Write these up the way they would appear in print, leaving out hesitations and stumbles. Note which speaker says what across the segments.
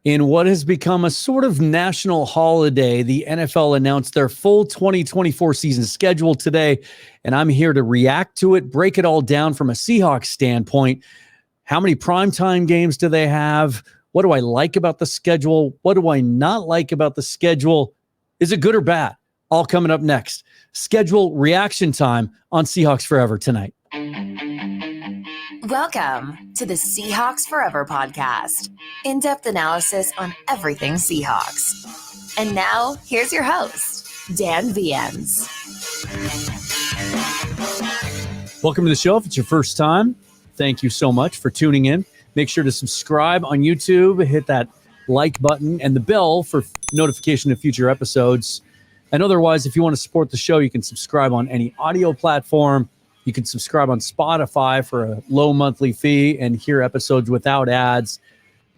Speaker 1: In what has become a sort of national holiday, the NFL announced their full 2024 season schedule today, and I'm here to react to it, break it all down from a Seahawks standpoint. How many primetime games do they have? What do I like about the schedule? What do I not like about the schedule? Is it good or bad? All coming up next. Schedule reaction time on Seahawks Forever tonight.
Speaker 2: Welcome to the Seahawks Forever podcast. In-depth analysis on everything Seahawks. And now, here's your host, Dan Viens.
Speaker 1: Welcome to the show. If it's your first time, thank you so much for tuning in. Make sure to subscribe on YouTube, hit that like button, and the bell for notification of future episodes. And otherwise, if you want to support the show, you can subscribe on any audio platform. You can subscribe on Spotify for a low monthly fee and hear episodes without ads.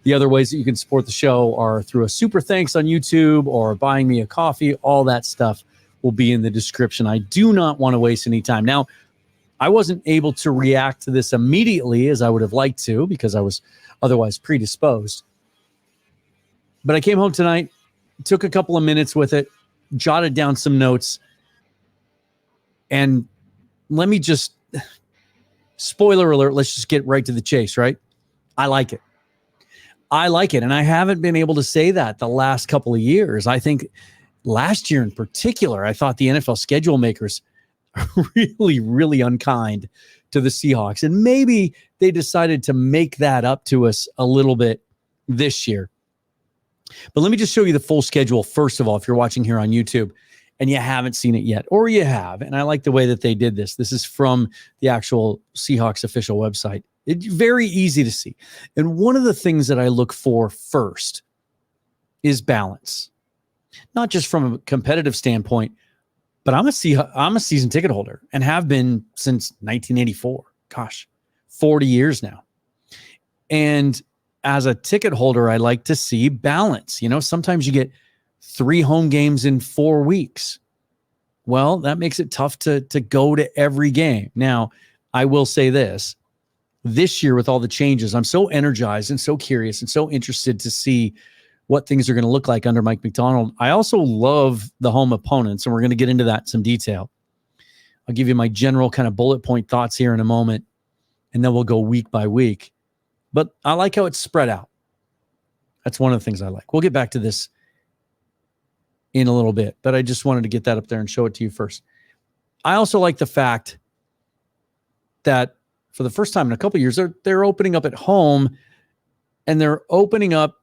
Speaker 1: The other ways that you can support the show are through a super thanks on YouTube or buying me a coffee. All that stuff will be in the description. I do not want to waste any time. Now, I wasn't able to react to this immediately as I would have liked to because I was otherwise predisposed. But I came home tonight, took a couple of minutes with it, jotted down some notes, and let me just, spoiler alert, let's just get right to the chase, right? I like it. I like it, and I haven't been able to say that the last couple of years. I think last year in particular, I thought the NFL schedule makers are really, really unkind to the Seahawks, and maybe they decided to make that up to us a little bit this year. But let me just show you the full schedule, first of all, if you're watching here on YouTube and you haven't seen it yet, or you have, and I like the way that they did this. This is from the actual Seahawks official website. It's very easy to see. And one of the things that I look for first is balance. Not just from a competitive standpoint, but I'm a season ticket holder and have been since 1984. Gosh, 40 years now. And as a ticket holder, I like to see balance. You know, sometimes you get 3 home games in 4 weeks. Well, that makes it tough to go to every game. Now, I will say this year with all the changes, I'm so energized and so curious and so interested to see what things are going to look like under Mike Macdonald. I also love the home opponents, and we're going to get into that in some detail. I'll give you my general kind of bullet point thoughts here in a moment, and then we'll go week by week. But I like how it's spread out. That's one of the things I like. We'll get back to this in a little bit, but I just wanted to get that up there and show it to you first. I also like the fact that for the first time in a couple of years, they're opening up at home, and they're opening up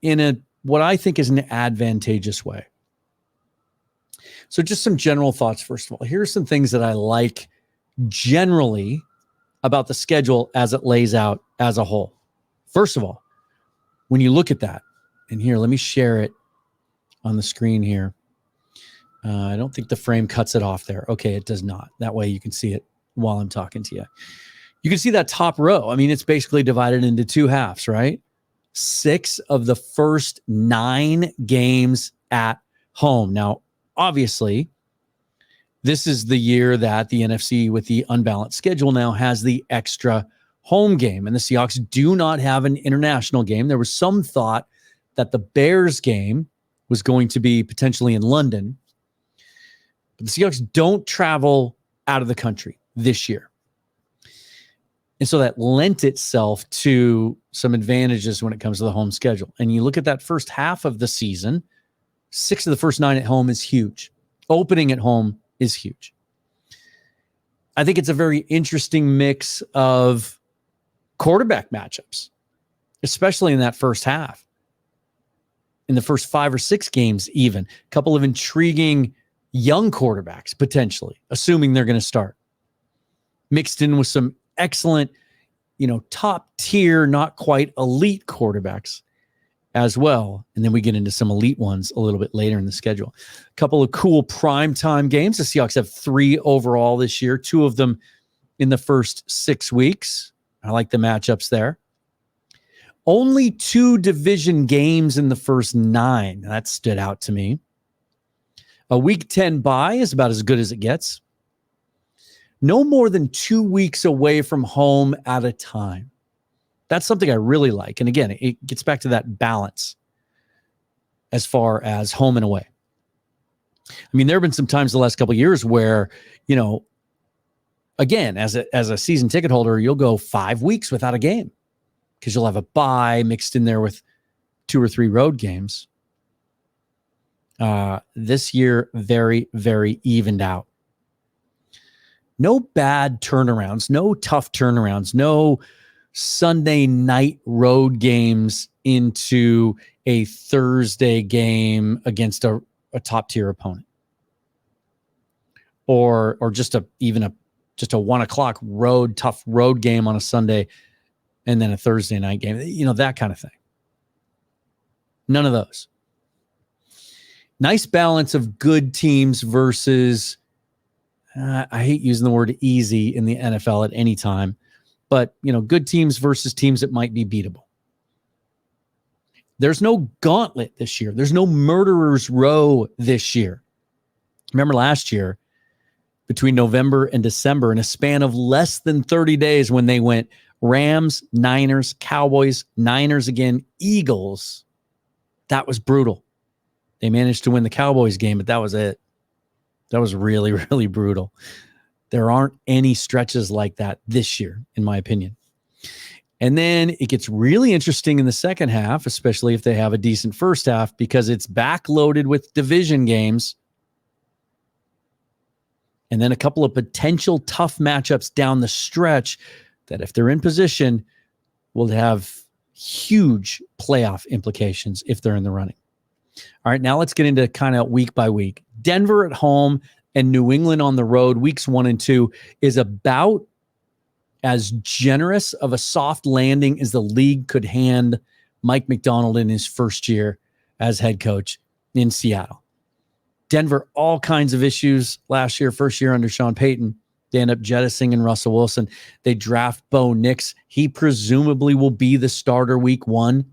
Speaker 1: in what I think is an advantageous way. So just some general thoughts, first of all. Here's some things that I like generally about the schedule as it lays out as a whole. First of all, when you look at that, and here, let me share it on the screen here. I don't think the frame cuts it off there. Okay, it does not. That way you can see it while I'm talking to you. You can see that top row. I mean, it's basically divided into 2 halves, right? 6 of the first 9 games at home. Now, obviously, this is the year that the NFC with the unbalanced schedule now has the extra home game, and the Seahawks do not have an international game. There was some thought that the Bears game was going to be potentially in London, but the Seahawks don't travel out of the country this year. And so that lent itself to some advantages when it comes to the home schedule. And you look at that first half of the season, 6 of the first 9 at home is huge. Opening at home is huge. I think it's a very interesting mix of quarterback matchups, especially in that first half. In the first 5 or 6 games even. A couple of intriguing young quarterbacks, potentially, assuming they're going to start. Mixed in with some excellent, top tier, not quite elite quarterbacks as well. And then we get into some elite ones a little bit later in the schedule. A couple of cool primetime games. The Seahawks have 3 overall this year, 2 of them in the first 6 weeks. I like the matchups there. Only 2 division games in the first 9. That stood out to me. A week 10 bye is about as good as it gets. No more than 2 weeks away from home at a time. That's something I really like. And again, it gets back to that balance as far as home and away. I mean, there have been some times the last couple of years where, again, as a season ticket holder, you'll go 5 weeks without a game because you'll have a bye mixed in there with 2 or 3 road games. This year, very, very evened out. No bad turnarounds, no tough turnarounds, no Sunday night road games into a Thursday game against a top tier opponent, or just a 1 o'clock tough road game on a Sunday, and then a Thursday night game. That kind of thing. None of those. Nice balance of good teams versus, I hate using the word easy in the NFL at any time, but, good teams versus teams that might be beatable. There's no gauntlet this year. There's no murderer's row this year. Remember last year, between November and December, in a span of less than 30 days, when they went Rams, Niners, Cowboys, Niners again, Eagles, that was brutal. They managed to win the Cowboys game, but that was it. That was really, really brutal. There aren't any stretches like that this year, in my opinion. And then it gets really interesting in the second half, especially if they have a decent first half, because it's backloaded with division games. And then a couple of potential tough matchups down the stretch that, if they're in position, will have huge playoff implications if they're in the running. All right, now let's get into kind of week by week. Denver at home and New England on the road, weeks 1 and 2, is about as generous of a soft landing as the league could hand Mike Macdonald in his first year as head coach in Seattle. Denver, all kinds of issues last year, first year under Sean Payton. They end up jettisoning Russell Wilson. They draft Bo Nix. He presumably will be the starter week 1.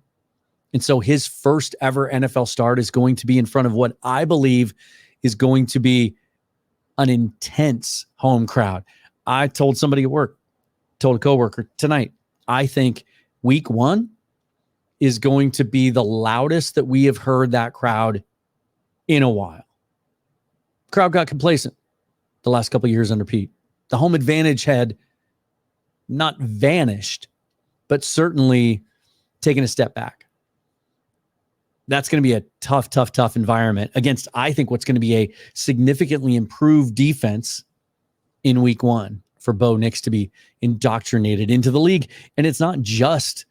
Speaker 1: And so his first ever NFL start is going to be in front of what I believe is going to be an intense home crowd. I told somebody at work, told a coworker tonight, I think week 1 is going to be the loudest that we have heard that crowd in a while. Crowd got complacent the last couple of years under Pete. The home advantage had not vanished, but certainly taken a step back. That's going to be a tough environment against, I think, what's going to be a significantly improved defense in week 1 for Bo Nix to be indoctrinated into the league. And it's not just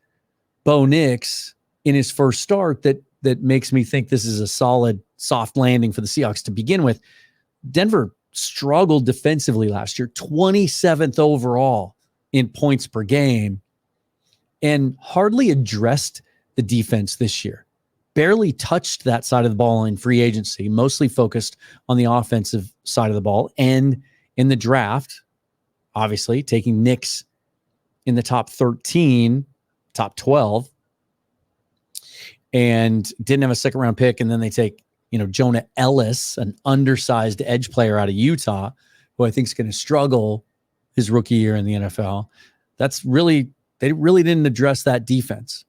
Speaker 1: Bo Nix in his first start that makes me think this is a solid soft landing for the Seahawks to begin with. Denver struggled defensively last year, 27th overall in points per game, and hardly addressed the defense this year. Barely touched that side of the ball in free agency, mostly focused on the offensive side of the ball. And in the draft, obviously, taking Nix in the top 13, top 12, and didn't have a second round pick. And then they take, Jonah Ellis, an undersized edge player out of Utah, who I think is going to struggle his rookie year in the NFL. They really didn't address that defense.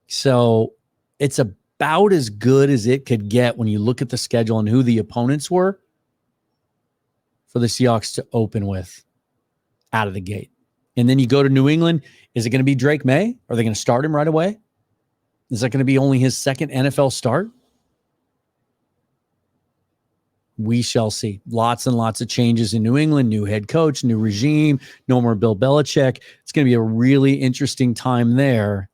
Speaker 1: So it's about as good as it could get when you look at the schedule and who the opponents were for the Seahawks to open with out of the gate. And then you go to New England. Is it going to be Drake May? Are they going to start him right away? Is that going to be only his second NFL start? We shall see. Lots and lots of changes in New England, new head coach, new regime, no more Bill Belichick. It's going to be a really interesting time there.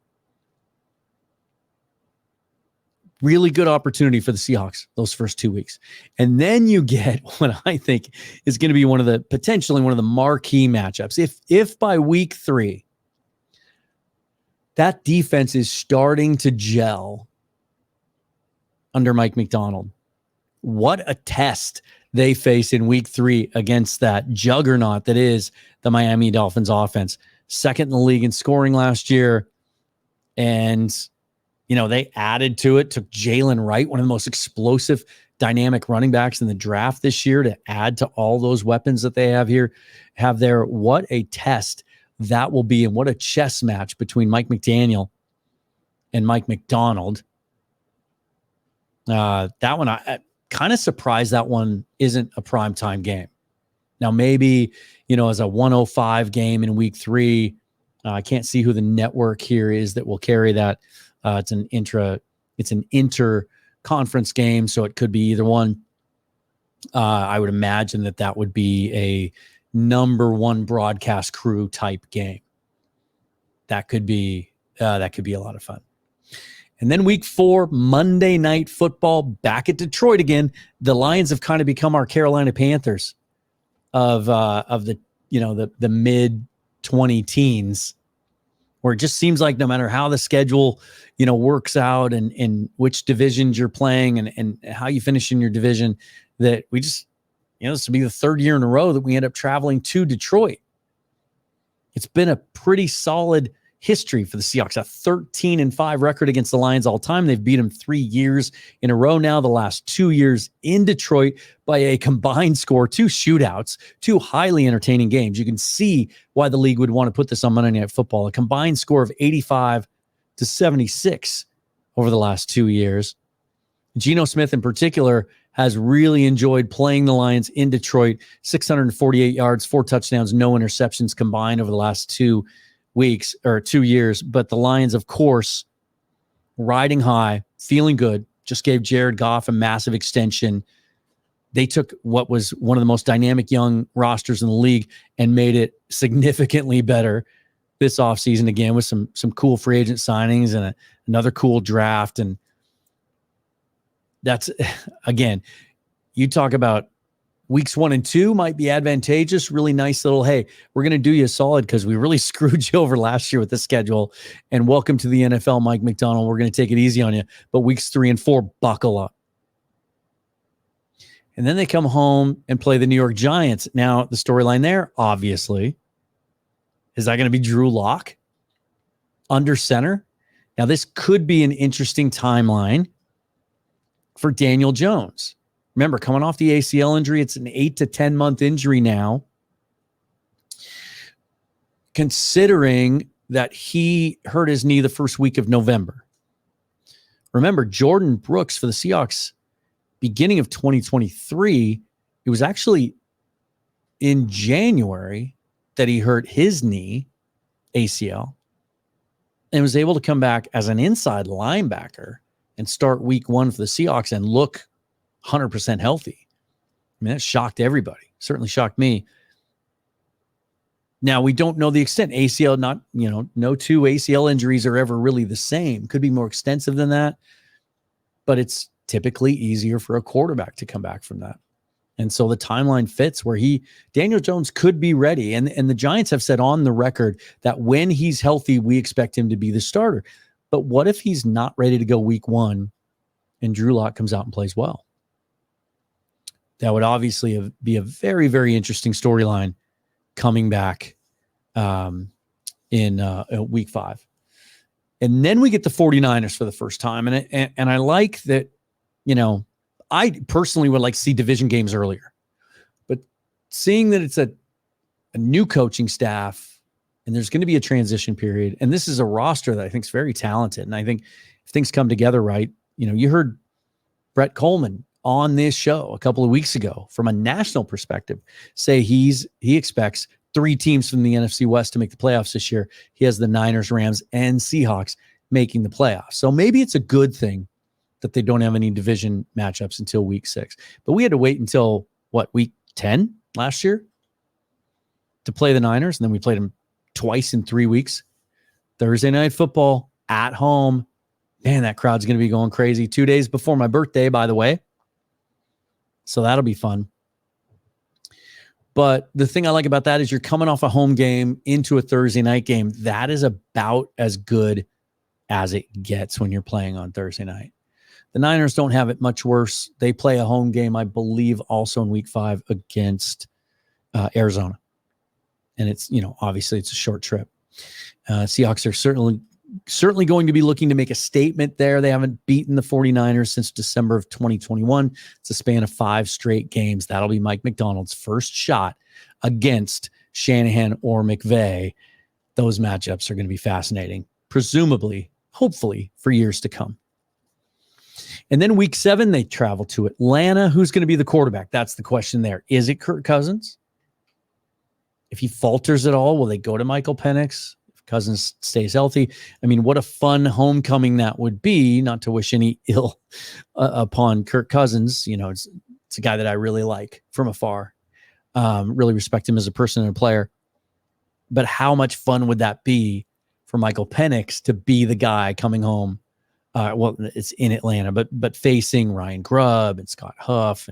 Speaker 1: Really good opportunity for the Seahawks those first 2 weeks. And then you get what I think is going to be potentially one of the marquee matchups. If by week 3, that defense is starting to gel under Mike Macdonald, what a test they face in week 3 against that juggernaut that is the Miami Dolphins offense. Second in the league in scoring last year. And they added to it, took Jalen Wright, one of the most explosive, dynamic running backs in the draft this year, to add to all those weapons that they have there. What a test that will be, and what a chess match between Mike McDaniel and Mike Macdonald. That one, I kind of surprised that one isn't a primetime game. Now, maybe, as a 105 game in week 3, I can't see who the network here is that will carry that. It's an inter-conference game, so it could be either one. I would imagine that would be a number 1 broadcast crew type game. That could be a lot of fun. And then week 4, Monday Night Football, back at Detroit again. The Lions have kind of become our Carolina Panthers of the mid 20 teens, where it just seems like no matter how the schedule works out and which divisions you're playing and how you finish in your division, that we just this will be the 3rd year in a row that we end up traveling to Detroit. It's been a pretty solid history for the Seahawks, a 13-5 record against the Lions all time. They've beat them 3 years in a row now, the last 2 years in Detroit by a combined score, 2 shootouts, 2 highly entertaining games. You can see why the league would want to put this on Monday Night Football, a combined score of 85-76 over the last 2 years. Geno Smith in particular has really enjoyed playing the Lions in Detroit. 648 yards, 4 touchdowns, no interceptions combined over the last 2 weeks or 2 years. But the Lions, of course, riding high, feeling good, just gave Jared Goff a massive extension. They took what was one of the most dynamic young rosters in the league and made it significantly better this offseason, again, with some cool free agent signings and another cool draft. And that's, again, you talk about weeks 1 and 2 might be advantageous. Really nice little, hey, we're going to do you a solid because we really screwed you over last year with the schedule. And welcome to the NFL, Mike Macdonald. We're going to take it easy on you. But weeks 3 and 4, buckle up. And then they come home and play the New York Giants. Now, the storyline there, obviously, is that going to be Drew Lock under center? Now, this could be an interesting timeline for Daniel Jones. Remember, coming off the ACL injury, it's an 8 to 10 month injury now. Considering that he hurt his knee the first week of November. Remember, Jordan Brooks for the Seahawks, beginning of 2023, it was actually in January that he hurt his knee, ACL, and was able to come back as an inside linebacker and start week 1 for the Seahawks and look 100% healthy. I mean, that shocked everybody. Certainly shocked me. Now, we don't know the extent. ACL, no 2 ACL injuries are ever really the same. Could be more extensive than that, but it's typically easier for a quarterback to come back from that. And so the timeline fits where Daniel Jones could be ready. And the Giants have said on the record that when he's healthy, we expect him to be the starter. But what if he's not ready to go week 1 and Drew Lock comes out and plays well? That would obviously be a very, very interesting storyline coming back in week 5. And then we get the 49ers for the first time. And I like that, I personally would like to see division games earlier. But seeing that it's a new coaching staff and there's going to be a transition period, and this is a roster that I think is very talented. And I think if things come together right, you heard Brett Coleman on this show a couple of weeks ago from a national perspective say he expects 3 teams from the NFC West to make the playoffs this year. He has the Niners, Rams, and Seahawks making the playoffs. So maybe it's a good thing that they don't have any division matchups until week 6. But we had to wait until, week 10 last year to play the Niners, and then we played them twice in 3 weeks. Thursday Night Football at home. Man, that crowd's going to be going crazy. 2 days before my birthday, by the way. So that'll be fun. But the thing I like about that is you're coming off a home game into a Thursday night game. That is about as good as it gets when you're playing on Thursday night. The Niners don't have it much worse. They play a home game, I believe, also in week 5 against Arizona. And it's, obviously it's a short trip. Seahawks are certainly going to be looking to make a statement there. They haven't beaten the 49ers since December of 2021. It's a span of 5 straight games. That'll be Mike Macdonald's first shot against Shanahan or McVay those matchups are going to be fascinating, presumably, hopefully, for years to come. And then week 7, they travel to Atlanta. Who's going to be the quarterback? That's the question there. Is it Kirk Cousins? If he falters at all, will they go to Michael Penix? If Cousins stays healthy? I mean, what a fun homecoming that would be, not to wish any ill upon Kirk Cousins. You know, it's a guy that I really like from afar. Really respect him as a person and a player. But how much fun would that be for Michael Penix to be the guy coming home? Well, it's in Atlanta, but facing Ryan Grubb and Scott Huff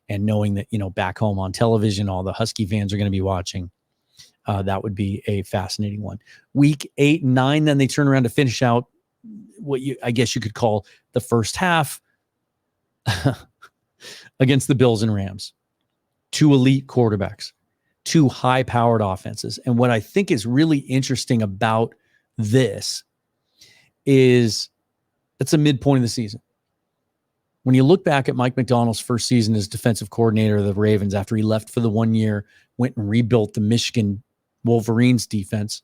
Speaker 1: and knowing that, you know, back home on television, all the Husky fans are going to be watching. That would be a fascinating one. Week 8 and 9, then they turn around to finish out what I guess you could call the first half against the Bills and Rams. 2 elite quarterbacks, 2 high-powered offenses. And what I think is really interesting about this is it's a midpoint of the season. When you look back at Mike Macdonald's first season as defensive coordinator of the Ravens after he left for the 1 year, went and rebuilt the Michigan Wolverines defense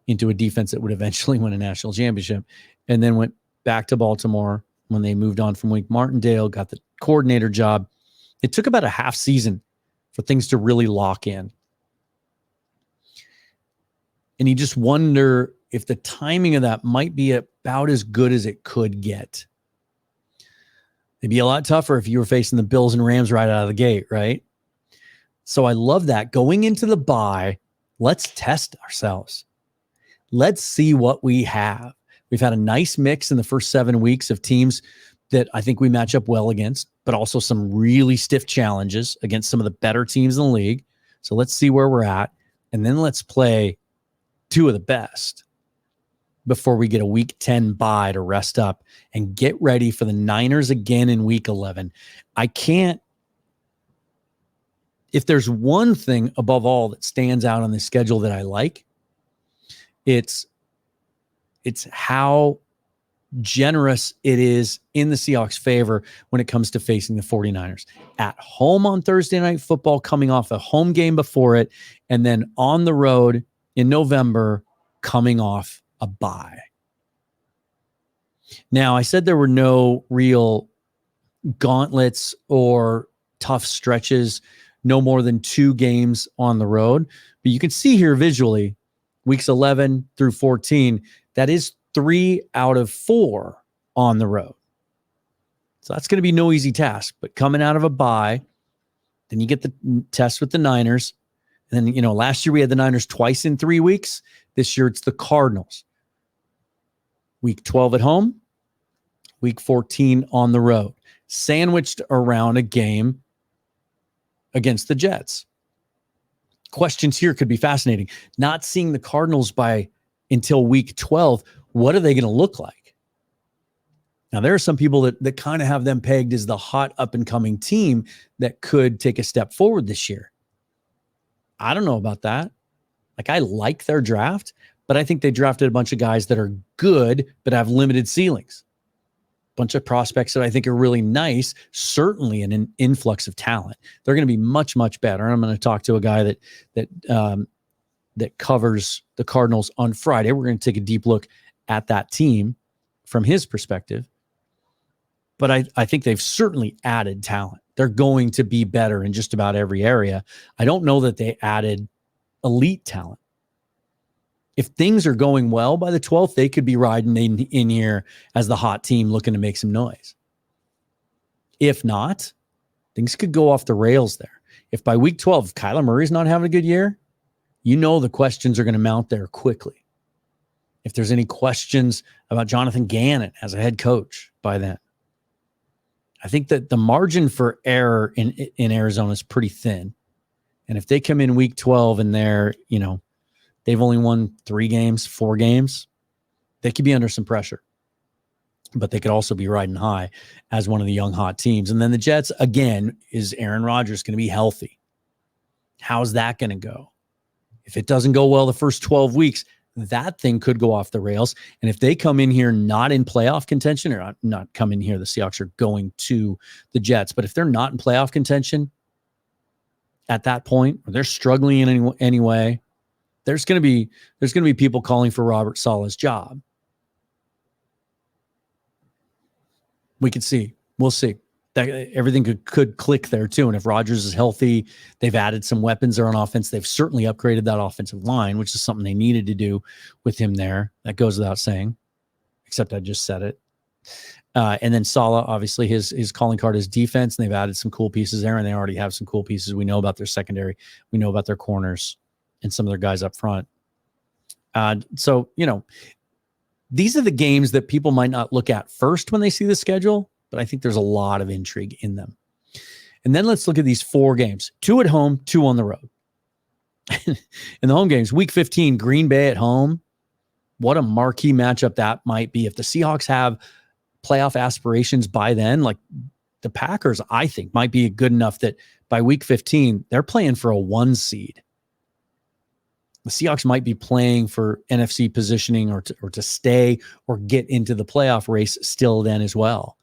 Speaker 1: into a defense that would eventually win a national championship, and then went back to Baltimore when they moved on from Wink Martindale, got the coordinator job. It took about a half season for things to really lock in. And you just wonder if the timing of that might be about as good as it could get. It'd be a lot tougher if you were facing the Bills and Rams right out of the gate, right? So I love that. Going into the bye, let's test ourselves. Let's see what we have. We've had a nice mix in the first 7 weeks of teams that I think we match up well against, but also some really stiff challenges against some of the better teams in the league. So let's see where we're at. And then let's play 2 of the best before we get a week 10 bye to rest up and get ready for the Niners again in week 11. If there's one thing above all that stands out on this schedule that I like, it's how generous it is in the Seahawks' favor when it comes to facing the 49ers. At home on Thursday Night Football, coming off a home game before it, and then on the road in November, coming off a bye. Now, I said there were no real gauntlets or tough stretches, no more than 2 games on the road. But you can see here visually, weeks 11 through 14, that is 3 out of 4 on the road. So that's going to be no easy task. But coming out of a bye, then you get the test with the Niners. And then, you know, last year we had the Niners twice in 3 weeks. This year it's the Cardinals. Week 12 at home, week 14 on the road, sandwiched around a game against the Jets. Questions here could be fascinating. Not seeing the Cardinals until week 12, what are they going to look like? Now, there are some people that kind of have them pegged as the hot up-and-coming team that could take a step forward this year. I don't know about that. Like, I like their draft, but I think they drafted a bunch of guys that are good but have limited ceilings. A bunch of prospects that I think are really nice, certainly an influx of talent. They're going to be much, much better. I'm going to talk to a guy that covers the Cardinals on Friday. We're going to take a deep look at that team from his perspective. But I think they've certainly added talent. They're going to be better in just about every area. I don't know that they added elite talent. If things are going well by the 12th, they could be riding in here as the hot team looking to make some noise. If not, things could go off the rails there. If by week 12, Kyler Murray's not having a good year, you know the questions are going to mount there quickly. If there's any questions about Jonathan Gannon as a head coach by then, I think that the margin for error in Arizona is pretty thin. And if they come in week 12 and they've only won 3 games, 4 games, they could be under some pressure. But they could also be riding high as one of the young hot teams. And then the Jets, again, is Aaron Rodgers going to be healthy? How's that going to go? If it doesn't go well the first 12 weeks, that thing could go off the rails. And if they come in here not in playoff contention, or not come in here, the Seahawks are going to the Jets. But if they're not in playoff contention at that point, or they're struggling in any way, There's going to be people calling for Robert Saleh's job. We could see. We'll see. That everything could click there too. And if Rodgers is healthy, they've added some weapons there on offense. They've certainly upgraded that offensive line, which is something they needed to do with him there. That goes without saying, except I just said it. And then Saleh, obviously his calling card is defense, and they've added some cool pieces there, and they already have some cool pieces. We know about their secondary. We know about their corners and some of their guys up front. So, these are the games that people might not look at first when they see the schedule, but I think there's a lot of intrigue in them. And then let's look at these 4 games, 2 at home, 2 on the road. In the home games, week 15, Green Bay at home. What a marquee matchup that might be. If the Seahawks have playoff aspirations by then, like the Packers, I think might be good enough that by week 15, they're playing for a 1 seed. The Seahawks might be playing for NFC positioning or to stay or get into the playoff race still then as well.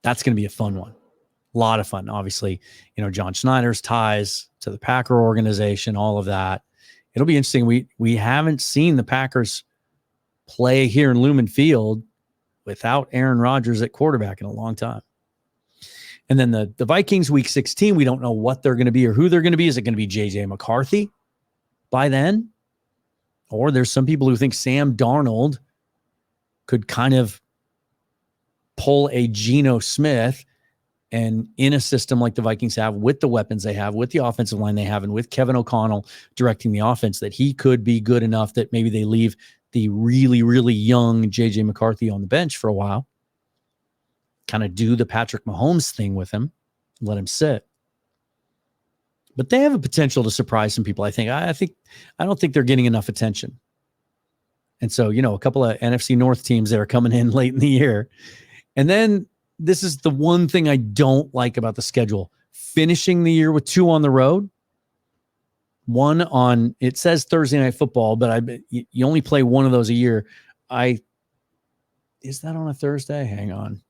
Speaker 1: That's going to be a fun one. A lot of fun. Obviously, John Schneider's ties to the Packer organization, all of that. It'll be interesting. We haven't seen the Packers play here in Lumen Field without Aaron Rodgers at quarterback in a long time. And then the Vikings, week 16, we don't know what they're going to be or who they're going to be. Is it going to be J.J. McCarthy by then? Or there's some people who think Sam Darnold could kind of pull a Geno Smith, and in a system like the Vikings have, with the weapons they have, with the offensive line they have, and with Kevin O'Connell directing the offense, that he could be good enough that maybe they leave the really, really young J.J. McCarthy on the bench for a while. Kind of do the Patrick Mahomes thing with him, let him sit. But they have a potential to surprise some people. I don't think they're getting enough attention. And so, a couple of NFC North teams that are coming in late in the year. And then this is the one thing I don't like about the schedule. Finishing the year with 2 on the road. One on, it says Thursday Night Football, but you only play one of those a year. Is that on a Thursday? Hang on.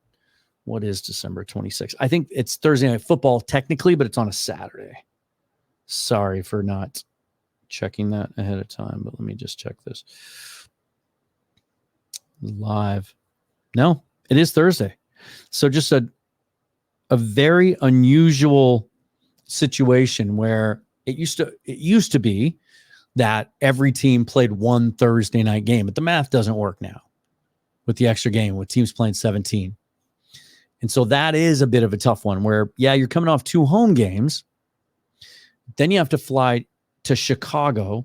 Speaker 1: What is December 26th? I think it's Thursday Night Football technically, but it's on a Saturday. Sorry for not checking that ahead of time, but let me just check this. Live. No, it is Thursday. So just a very unusual situation where it used to be that every team played one Thursday night game, but the math doesn't work now with the extra game, with teams playing 17. And so that is a bit of a tough one where, you're coming off 2 home games. Then you have to fly to Chicago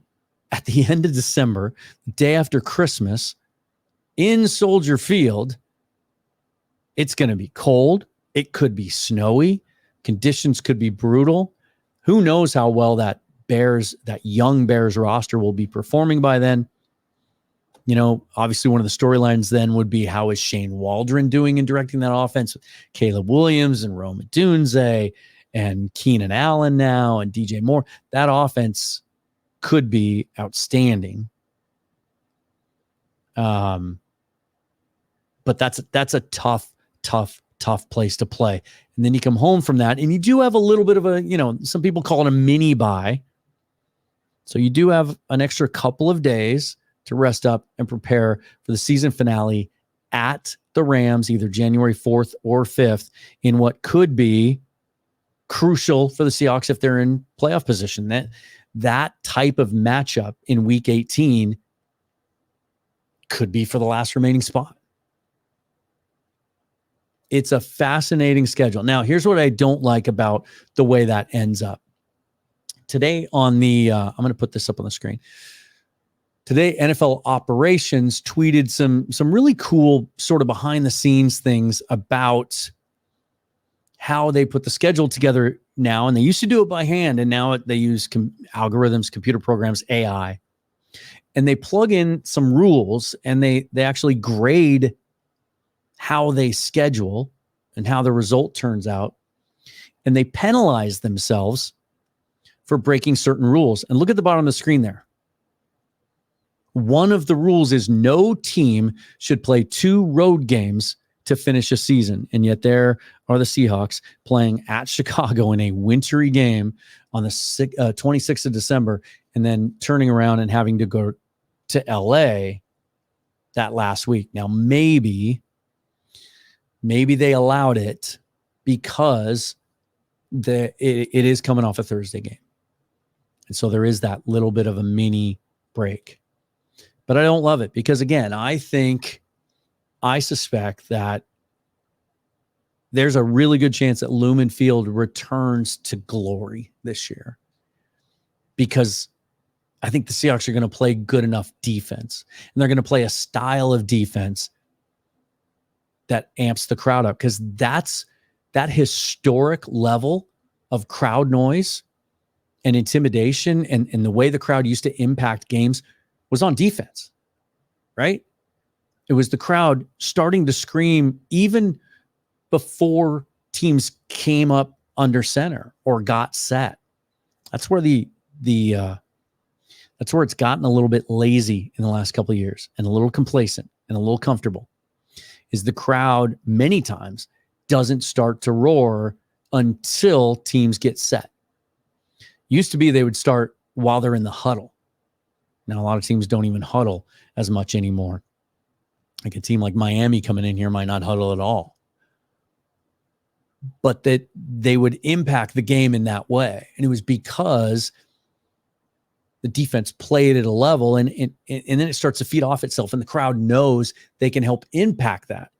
Speaker 1: at the end of December, the day after Christmas, in Soldier Field. It's going to be cold. It could be snowy. Conditions could be brutal. Who knows how well that young Bears roster will be performing by then. Obviously one of the storylines then would be, how is Shane Waldron doing in directing that offense with Caleb Williams and Rome Odunze and Keenan Allen now and DJ Moore? That offense could be outstanding. But that's a tough place to play. And then you come home from that, and you do have a little bit of a, some people call it a mini bye. So you do have an extra couple of days to rest up and prepare for the season finale at the Rams, either January 4th or 5th, in what could be crucial for the Seahawks if they're in playoff position. That type of matchup in week 18 could be for the last remaining spot. It's a fascinating schedule. Now, here's what I don't like about the way that ends up. Today on the, I'm going to put this up on the screen. Today, NFL Operations tweeted some really cool sort of behind the scenes things about how they put the schedule together now. And they used to do it by hand, and now they use algorithms, computer programs, AI. And they plug in some rules, and they actually grade how they schedule and how the result turns out. And they penalize themselves for breaking certain rules. And look at the bottom of the screen there. One of the rules is no team should play 2 road games to finish a season. And yet there are the Seahawks playing at Chicago in a wintry game on the 26th of December, and then turning around and having to go to LA that last week. Now, maybe they allowed it because it is coming off a Thursday game. And so there is that little bit of a mini break. But I don't love it because, again, I suspect that there's a really good chance that Lumen Field returns to glory this year, because I think the Seahawks are going to play good enough defense, and they're going to play a style of defense that amps the crowd up, because that's that historic level of crowd noise and intimidation and the way the crowd used to impact games was on defense, right? It was the crowd starting to scream even before teams came up under center or got set. That's where that's where it's gotten a little bit lazy in the last couple of years, and a little complacent and a little comfortable, is the crowd many times doesn't start to roar until teams get set. Used to be they would start while they're in the huddle. Now, a lot of teams don't even huddle as much anymore. Like a team like Miami coming in here might not huddle at all. But that they would impact the game in that way. And it was because the defense played at a level, and then it starts to feed off itself, and the crowd knows they can help impact that.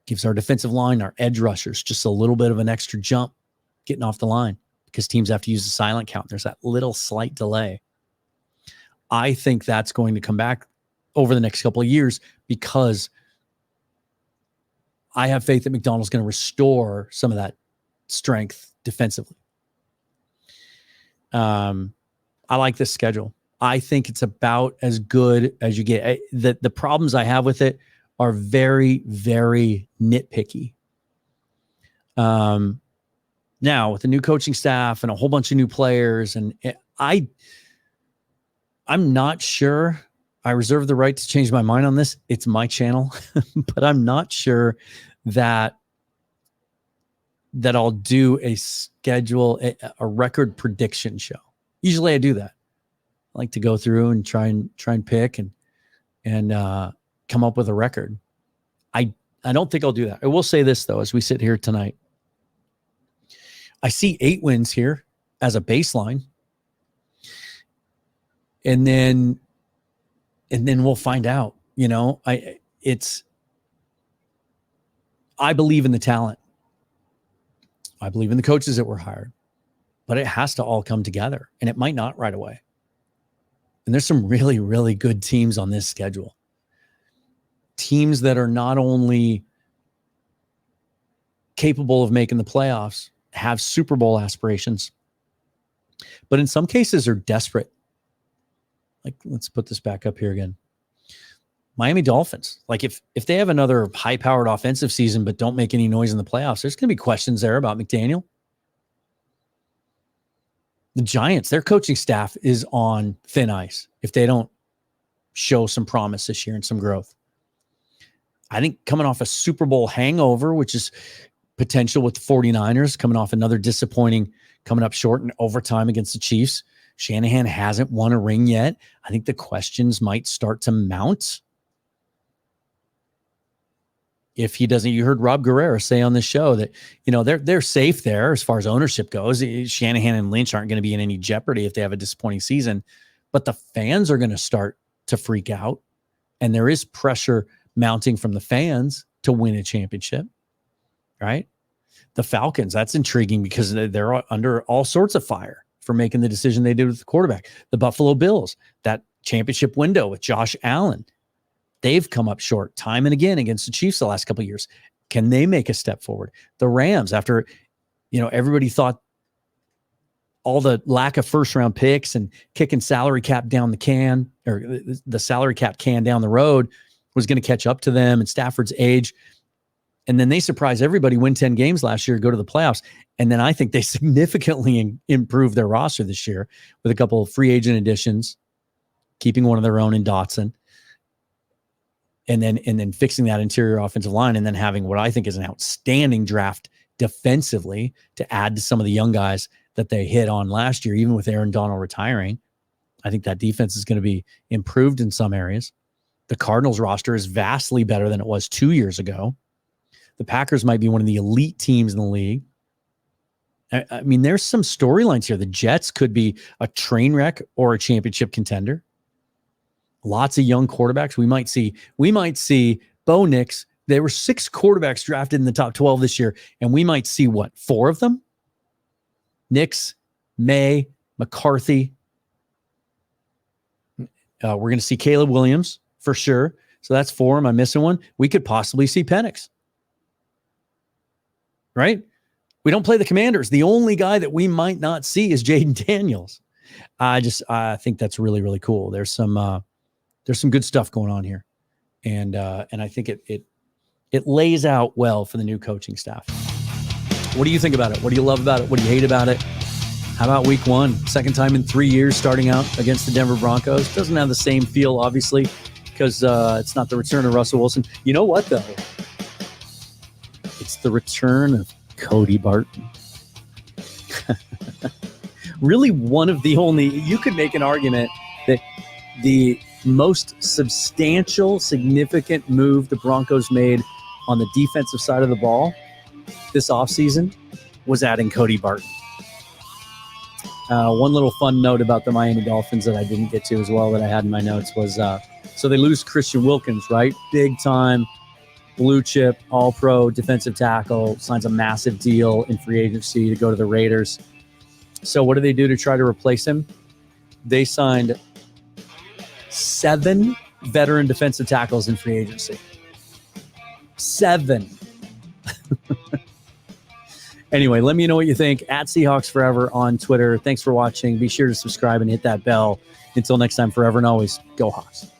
Speaker 1: Gives our defensive line, our edge rushers, just a little bit of an extra jump getting off the line, because teams have to use the silent count. There's that little slight delay. I think that's going to come back over the next couple of years, because I have faith that Macdonald's going to restore some of that strength defensively. I like this schedule. I think it's about as good as you get. The problems I have with it are very, very nitpicky. Now, with the new coaching staff and a whole bunch of new players, and I'm not sure. I reserve the right to change my mind on this. It's my channel, but I'm not sure that I'll do a schedule, a record prediction show. Usually I do that. I like to go through and try and pick and come up with a record. I don't think I'll do that. I will say this, though, as we sit here tonight, I see 8 wins here as a baseline. And then we'll find out. You know, I believe in the talent. I believe in the coaches that were hired, but it has to all come together, and it might not right away. And there's some really, really good teams on this schedule. Teams that are not only capable of making the playoffs, have Super Bowl aspirations, but in some cases are desperate. Like, let's put this back up here again. Miami Dolphins. Like, if they have another high-powered offensive season but don't make any noise in the playoffs, there's going to be questions there about McDaniel. The Giants, their coaching staff is on thin ice if they don't show some promise this year and some growth. I think coming off a Super Bowl hangover, which is potential with the 49ers, coming off another disappointing, coming up short in overtime against the Chiefs. Shanahan hasn't won a ring yet. I think the questions might start to mount if he doesn't. You heard Rob Guerrero say on the show that, you know, they're safe there as far as ownership goes. Shanahan and Lynch aren't going to be in any jeopardy if they have a disappointing season, but the fans are going to start to freak out, and there is pressure mounting from the fans to win a championship, right? The Falcons, that's intriguing because they're under all sorts of fire for making the decision they did with the quarterback. The Buffalo Bills, that championship window with Josh Allen, they've come up short time and again against the Chiefs the last couple of years. Can they make a step forward? The Rams, after, you know, everybody thought all the lack of first round picks and kicking salary cap down the can, or the salary cap can down the road, was going to catch up to them and Stafford's age. And then they surprise everybody, win 10 games last year, go to the playoffs. And then I think they significantly improved their roster this year with a couple of free agent additions, keeping one of their own in Dotson. and then fixing that interior offensive line, and then having what I think is an outstanding draft defensively to add to some of the young guys that they hit on last year, even with Aaron Donald retiring. I think that defense is going to be improved in some areas. The Cardinals roster is vastly better than it was 2 years ago. The Packers might be one of the elite teams in the league. I mean, there's some storylines here. The Jets could be a train wreck or a championship contender. Lots of young quarterbacks. We might see Bo Nix. There were 6 quarterbacks drafted in the top 12 this year, and we might see 4 of them? Nix, May, McCarthy. We're going to see Caleb Williams for sure. So that's 4. Am I missing one? We could possibly see Penix. Right? We don't play the Commanders. The only guy that we might not see is Jaden Daniels. I think that's really, really cool. There's some good stuff going on here. And I think it lays out well for the new coaching staff. What do you think about it? What do you love about it? What do you hate about it? How about week 1? Second time in 3 years starting out against the Denver Broncos. Doesn't have the same feel, obviously, because it's not the return of Russell Wilson. You know what, though? It's the return of Cody Barton. Really one of the only, you could make an argument that the most substantial, significant move the Broncos made on the defensive side of the ball this offseason was adding Cody Barton. One little fun note about the Miami Dolphins that I didn't get to as well that I had in my notes was, so they lose Christian Wilkins, right? Big time, blue chip, all pro defensive tackle, signs a massive deal in free agency to go to the Raiders. So what do they do to try to replace him? They signed 7 veteran defensive tackles in free agency. 7. Anyway, let me know what you think at Seahawks Forever on Twitter. Thanks for watching. Be sure to subscribe and hit that bell. Until next time, forever and always, go Hawks.